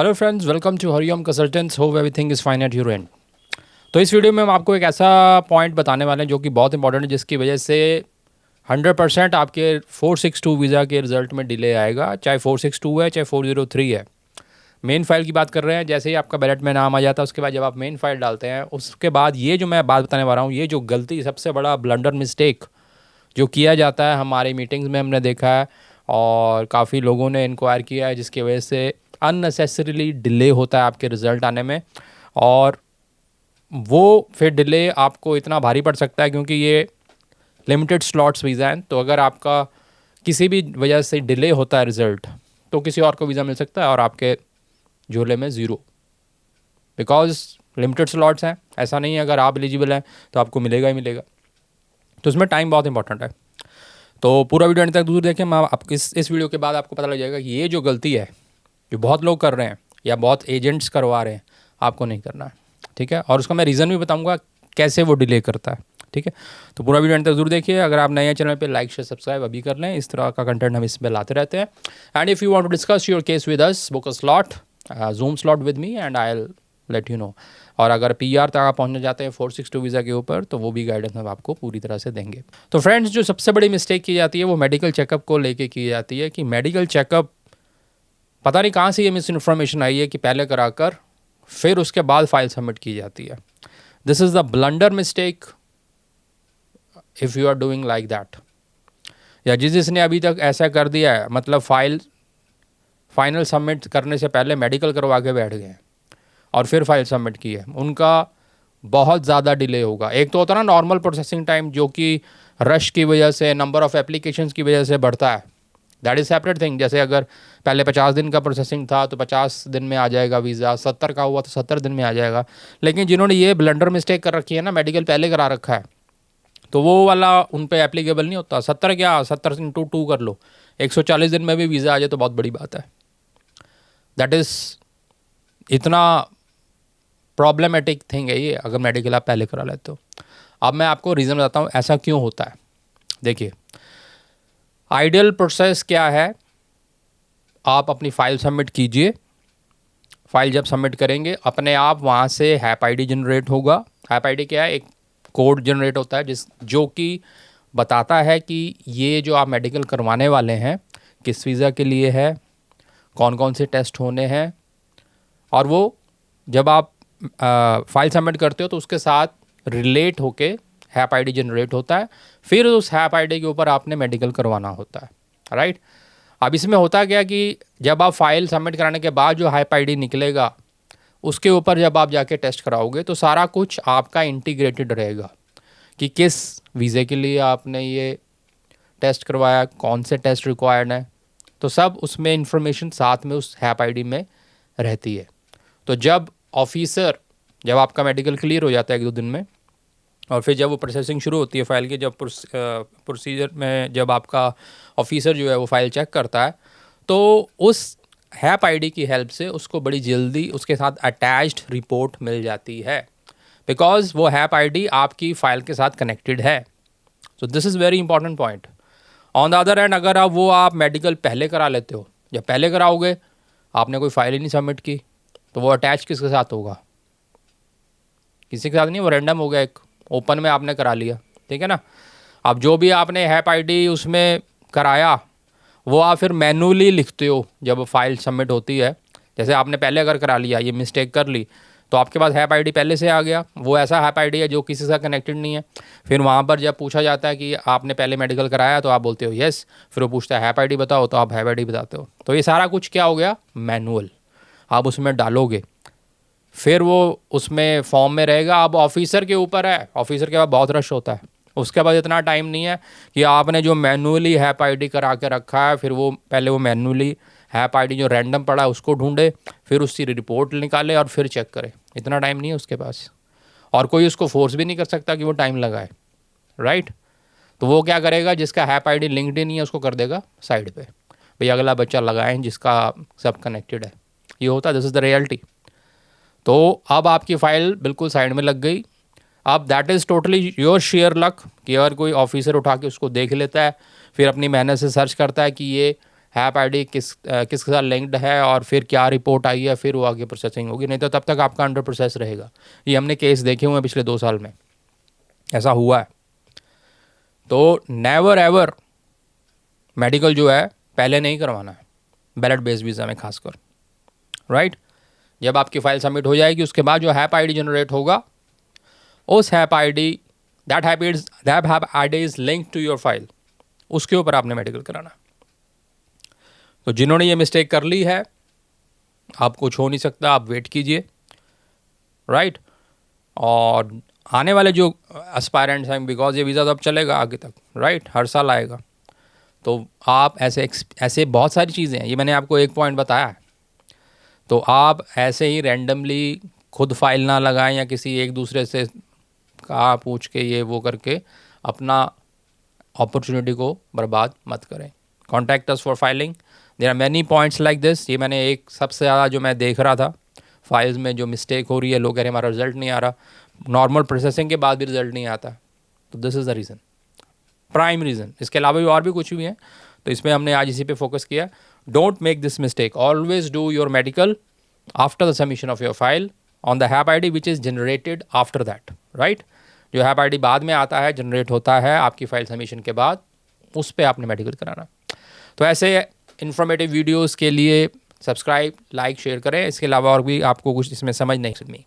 Hello friends, welcome to Hariom consultants. Hope everything is fine at your end. तो इस video में हम आपको एक ऐसा पॉइंट बताने वाले हैं जो कि बहुत इंपॉर्टेंट है, जिसकी वजह से 100% आपके 462 वीज़ा के रिजल्ट में डिले आएगा। चाहे 462 है, चाहे 403 है। मेन फाइल की बात कर रहे हैं। जैसे ही आपका बैलेट में नाम आ जाता है, उसके बाद जब आप मेन फाइल डालते हैं, उसके बाद ये जो मैं बात बताने वाला हूँ, ये जो गलती, सबसे बड़ा ब्लंडर मिस्टेक जो किया जाता है हमारी मीटिंग्स में हमने देखा है और काफ़ी लोगों ने इंक्वायर किया है, जिसकी वजह से अननेसेसरीली डिले होता है आपके रिज़ल्ट आने में। और वो फिर डिले आपको इतना भारी पड़ सकता है क्योंकि ये लिमिटेड स्लॉट्स वीज़ा हैं। तो अगर आपका किसी भी वजह से डिले होता है रिज़ल्ट, तो किसी और को वीज़ा मिल सकता है और आपके झोले में ज़ीरो, बिकॉज लिमिटेड स्लॉट्स हैं। ऐसा नहीं है अगर आप एलिजिबल हैं तो आपको मिलेगा ही मिलेगा। तो इसमें टाइम बहुत इंपॉर्टेंट है। तो पूरा वीडियो अंत तक दूर देखें। मैं आप इस वीडियो के बाद आपको पता लग जाएगा कि ये जो गलती है, जो बहुत लोग कर रहे हैं या बहुत एजेंट्स करवा रहे हैं, आपको नहीं करना है। ठीक है, और उसका मैं रीज़न भी बताऊंगा कैसे वो डिले करता है। ठीक है, तो पूरा वीडियो अंत तक जरूर देखिए। अगर आप नए हैं चैनल पे, लाइक शेयर सब्सक्राइब अभी कर लें। इस तरह का कंटेंट हम इसमें लाते रहते हैं। And if you want to discuss your case with us, book a slot, zoom slot with me and I will let you know. और अगर PR तक आप पहुंचना चाहते हैं 462 वीज़ा के ऊपर, तो वो भी गाइडेंस हम आपको पूरी तरह से देंगे। तो फ्रेंड्स, जो सबसे बड़ी मिस्टेक की जाती है वो मेडिकल चेकअप को लेके की जाती है कि मेडिकल चेकअप, पता नहीं कहाँ से ये मिस इन्फॉर्मेशन आई है कि पहले कराकर फिर उसके बाद फाइल सबमिट की जाती है। This is the blunder mistake if you are doing like that. या जिसने अभी तक ऐसा कर दिया है, मतलब फाइनल सबमिट करने से पहले मेडिकल करवा के बैठ गए और फिर फाइल सबमिट की है, उनका बहुत ज़्यादा डिले होगा। एक तो होता है ना नॉर्मल प्रोसेसिंग टाइम, जो कि रश की वजह से, नंबर ऑफ़ एप्लीकेशंस की वजह से बढ़ता है। That is separate thing. जैसे अगर पहले 50 दिन का प्रोसेसिंग था तो 50 दिन में आ जाएगा वीज़ा, 70 का हुआ तो 70 दिन में आ जाएगा। लेकिन जिन्होंने ये ब्लंडर मिस्टेक कर रखी है ना, मेडिकल पहले करा रखा है, तो वो वाला उन पे एप्लीकेबल नहीं होता। 70 क्या, 70 इंटू 2 कर लो, 140 दिन में भी वीज़ा आ जाए तो बहुत बड़ी बात है। दैट इज़ इतना प्रॉब्लमेटिक थिंग है ये, अगर मेडिकल आप पहले करा लेते हो। अब मैं आपको रीज़न बताता हूँ ऐसा क्यों होता है। देखिए, आइडियल प्रोसेस क्या है, आप अपनी फ़ाइल सबमिट कीजिए। फ़ाइल जब सबमिट करेंगे, अपने आप वहाँ से हैप आईडी जनरेट होगा। हैप आईडी क्या है? एक कोड जनरेट होता है जो कि बताता है कि ये जो आप मेडिकल करवाने वाले हैं किस वीज़ा के लिए है, कौन कौन से टेस्ट होने हैं। और वो जब आप फाइल सबमिट करते हो तो उसके साथ रिलेट होके हैप आईडी जनरेट होता है। फिर उस हैप आईडी के ऊपर आपने मेडिकल करवाना होता है, राइट। अब इसमें होता क्या कि जब आप फाइल सबमिट कराने के बाद जो हैप आईडी निकलेगा, उसके ऊपर जब आप जाके टेस्ट कराओगे तो सारा कुछ आपका इंटीग्रेटेड रहेगा कि किस वीज़े के लिए आपने ये टेस्ट करवाया, कौन से टेस्ट रिक्वायर्ड हैं, तो सब उसमें इंफॉर्मेशन साथ में उस हैप आईडी में रहती है। तो जब आपका मेडिकल क्लियर हो जाता है 1-2 दिन में, और फिर जब वो प्रोसेसिंग शुरू होती है फाइल की, जब प्रोसीजर में जब आपका ऑफिसर जो है वो फाइल चेक करता है, तो उस हैप आईडी की हेल्प से उसको बड़ी जल्दी उसके साथ अटैच्ड रिपोर्ट मिल जाती है, बिकॉज वो हैप आईडी आपकी फ़ाइल के साथ कनेक्टेड है। So this is very important point. On the other hand, अगर आप मेडिकल पहले करा लेते हो, जब पहले कराओगे, आपने कोई फाइल ही नहीं सबमिट की, तो वो अटैच किसके साथ होगा? किसी के साथ नहीं, वो रैंडम हो गया, एक ओपन में आपने करा लिया, ठीक है ना। अब जो भी आपने हैप आईडी उसमें कराया, वो आप फिर मैनुअली लिखते हो जब फाइल सबमिट होती है। जैसे आपने पहले अगर करा लिया, ये मिस्टेक कर ली, तो आपके पास हैप आईडी पहले से आ गया, वो ऐसा हैप आईडी है जो किसी से कनेक्टेड नहीं है। फिर वहाँ पर जब पूछा जाता है कि आपने पहले मेडिकल कराया, तो आप बोलते हो येस। फिर वो पूछता है हैप आईडी बताओ, तो आप हैप आईडी बताते हो। तो ये सारा कुछ क्या हो गया? मैनुअल। आप उसमें डालोगे, फिर वो उसमें फॉर्म में रहेगा। अब ऑफिसर के ऊपर है, ऑफिसर के पास बहुत रश होता है, उसके पास इतना टाइम नहीं है कि आपने जो मैनुअली हैप आईडी करा के रखा है, फिर वो पहले वो मैनुअली हैप आईडी जो रैंडम पड़ा है उसको ढूंढे, फिर उसकी रिपोर्ट निकाले और फिर चेक करे। इतना टाइम नहीं है उसके पास, और कोई उसको फोर्स भी नहीं कर सकता कि वो टाइम लगाए, राइट। तो वो क्या करेगा? जिसका हैप आईडी लिंक्ड ही नहीं है उसको कर देगा साइड पे, भाई अगला बच्चा लगाएं जिसका सब कनेक्टेड है। ये होता है, दिस इज़ द रियलिटी। तो अब आपकी फ़ाइल बिल्कुल साइड में लग गई। अब that is totally your share luck कि अगर कोई ऑफिसर उठा के उसको देख लेता है, फिर अपनी मेहनत से सर्च करता है कि ये हैप आईडी किसके साथ लिंक्ड है और फिर क्या रिपोर्ट आई है, फिर वो आगे प्रोसेसिंग होगी, नहीं तो तब तक आपका अंडर प्रोसेस रहेगा। ये हमने केस देखे हुए हैं पिछले 2 साल में, ऐसा हुआ है। तो नेवर एवर मेडिकल जो है पहले नहीं करवाना है, बैलेट बेस्ड वीज़ा में खासकर, राइट। जब आपकी फाइल सबमिट हो जाएगी उसके बाद जो हैप आईडी जनरेट होगा, उस HAP ID that HAP ID is link to your file, उसके ऊपर आपने मेडिकल कराना। तो जिन्होंने ये मिस्टेक कर ली है, आप कुछ हो नहीं सकता, आप वेट कीजिए, राइट। और आने वाले जो एस्पायरेंट्स हैं, बिकॉज ये वीज़ा तो अब चलेगा आगे तक, राइट, हर साल आएगा, तो आप ऐसे बहुत सारी चीज़ें हैं, ये मैंने आपको एक पॉइंट बताया है। तो आप ऐसे ही रैंडमली खुद फाइल ना लगाएं या किसी एक दूसरे से कहा पूछ के ये वो करके अपना अपॉर्चुनिटी को बर्बाद मत करें। Contact us for filing, there are many points like this. ये मैंने एक सबसे ज़्यादा जो मैं देख रहा था फाइल्स में जो मिस्टेक हो रही है, लोग कह रहे हैं हमारा रिजल्ट नहीं आ रहा, नॉर्मल प्रोसेसिंग के बाद भी रिजल्ट नहीं आता, तो this is the reason, prime reason. इसके अलावा भी और भी कुछ भी है, तो इसमें हमने आज इसी पे फोकस किया। Don't make this mistake, always do your medical after the submission of your file on the HAP ID which is generated after that, right. जो हैप आईडी बाद में आता है, जनरेट होता है आपकी फाइल सबमिशन के बाद, उस पर आपने मेडिकल कराना। तो ऐसे इन्फॉर्मेटिव वीडियोज़ के लिए सब्सक्राइब, लाइक, शेयर करें। इसके अलावा और भी आपको कुछ इसमें समझ नहीं सकती।